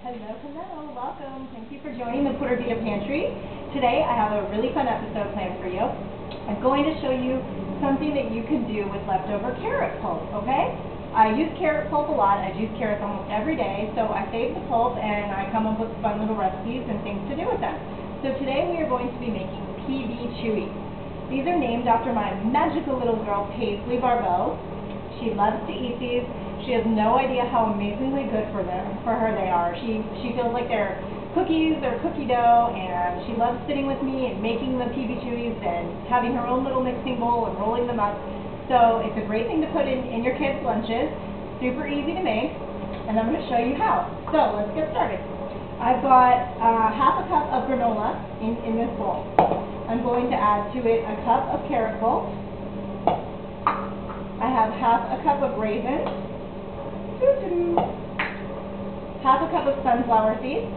Hello, hello, welcome. Thank you for joining the Pura Vida Pantry. Today I have a really fun episode planned for you. I'm going to show you something that you can do with leftover carrot pulp, okay? I use carrot pulp a lot. I use carrots almost every day, so I save the pulp and I come up with fun little recipes and things to do with them. So today we are going to be making PB Chewies. These are named after my magical little girl, Paisley Barbeau. She loves to eat these. She has no idea how amazingly good for her they are. She feels like they're cookies or cookie dough, and she loves sitting with me and making the PB Chewies and having her own little mixing bowl and rolling them up. So it's a great thing to put in your kids' lunches. Super easy to make, and I'm going to show you how. So let's get started. I've got half a cup of granola in this bowl. I'm going to add to it a cup of carrot pulp. I have half a cup of raisins. Half a cup of sunflower seeds,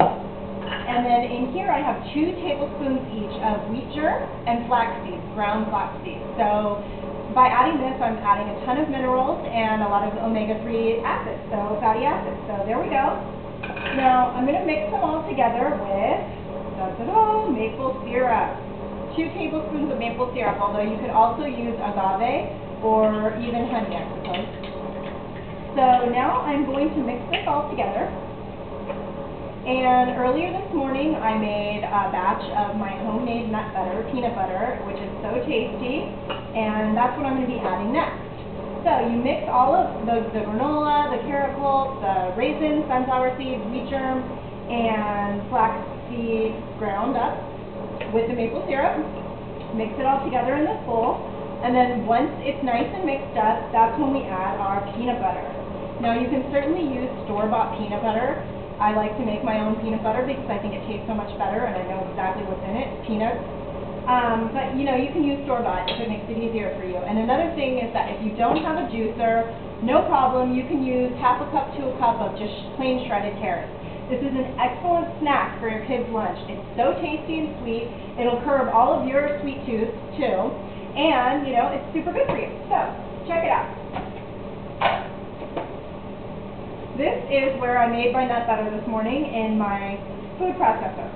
and then in here I have 2 tablespoons each of wheat germ and flax seeds, ground flax seeds. So by adding this, I'm adding a ton of minerals and a lot of omega-3 acids, so fatty acids. So there we go. Now I'm going to mix them all together with maple syrup. 2 tablespoons of maple syrup, although you could also use agave or even honey, I suppose. So now I'm going to mix this all together. And earlier this morning I made a batch of my homemade nut butter, peanut butter, which is so tasty, and that's what I'm going to be adding next. So you mix all of the granola, the carrot pulp, the raisins, sunflower seeds, wheat germ, and flax seeds ground up with the maple syrup. Mix it all together in this bowl, and then once it's nice and mixed up, that's when we add our peanut butter. Now you can certainly use store-bought peanut butter. I like to make my own peanut butter because I think it tastes so much better and I know exactly what's in it, peanuts. But you know, you can use store-bought if it makes it easier for you. And another thing is that if you don't have a juicer, no problem, you can use half a cup to a cup of just plain shredded carrots. This is an excellent snack for your kids' lunch. It's so tasty and sweet. It'll curb all of your sweet tooth too. And, you know, it's super good for you. So, check it out. This is where I made my nut butter this morning in my food processor.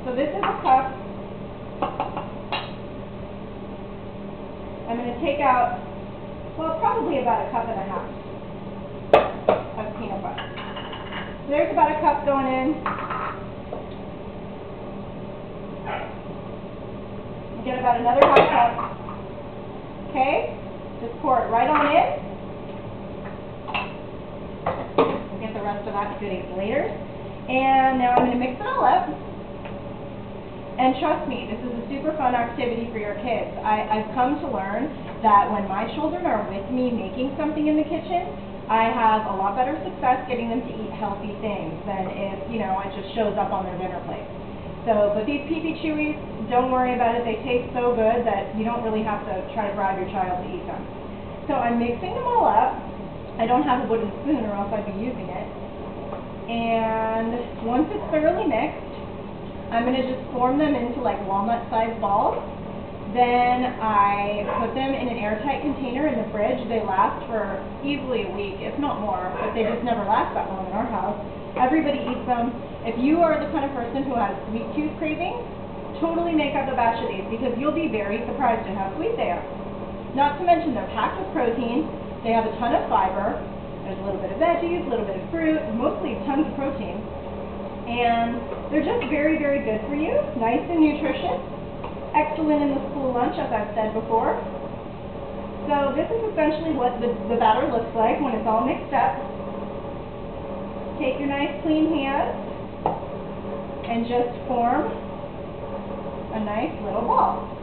So this is a cup. I'm going to take out, well, probably about a cup and a half of peanut butter. So there's about a cup going in. You get about another half cup. Okay? Just pour it right on in. Get the rest of that goodies later. And now I'm going to mix it all up. And trust me, this is a super fun activity for your kids. I've come to learn that when my children are with me making something in the kitchen, I have a lot better success getting them to eat healthy things than if, you know, it just shows up on their dinner plate. So, but these PB Chewies, don't worry about it. They taste so good that you don't really have to try to bribe your child to eat them. So I'm mixing them all up. I don't have a wooden spoon or else I'd be using it. And once it's thoroughly mixed, I'm going to just form them into like walnut-sized balls. Then I put them in an airtight container in the fridge. They last for easily a week, if not more, but they just never last that long in our house. Everybody eats them. If you are the kind of person who has sweet tooth cravings, totally make up a batch of these because you'll be very surprised at how sweet they are. Not to mention they're packed with protein. They have a ton of fiber. There's a little bit of veggies, a little bit of fruit, mostly tons of protein. And they're just very, very good for you. Nice and nutritious. Excellent in the school lunch, as I've said before. So this is essentially what the batter looks like when it's all mixed up. Take your nice clean hands and just form a nice little ball.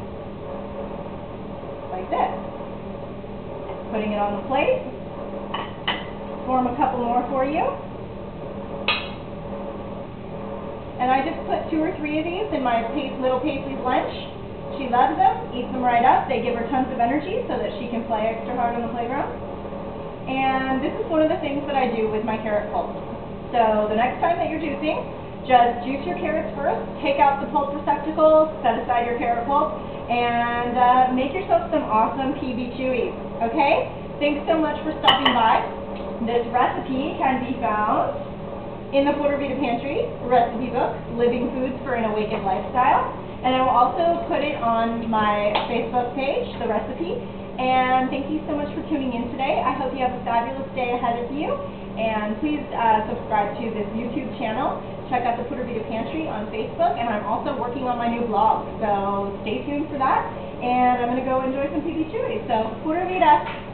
Like this. Putting it on the plate. Form a couple more for you. And I just put 2 or 3 of these in my little Paisley's lunch. She loves them, eats them right up. They give her tons of energy so that she can play extra hard on the playground. And this is one of the things that I do with my carrot pulp. So the next time that you're juicing, just juice your carrots first, take out the pulp receptacle, set aside your carrot pulp, and make yourself some awesome PB Chewies, okay? Thanks so much for stopping by. This recipe can be found in the Pura Vida Pantry recipe book, Living Foods for an Awakened Lifestyle. And I will also put it on my Facebook page, the recipe. And thank you so much for tuning in today. I hope you have a fabulous day ahead of you. And please subscribe to this YouTube channel. Check out the Pura Vida Pantry on Facebook. And I'm also working on my new blog. So stay tuned for that. And I'm going to go enjoy some PB Chewy. So, Pura Vida!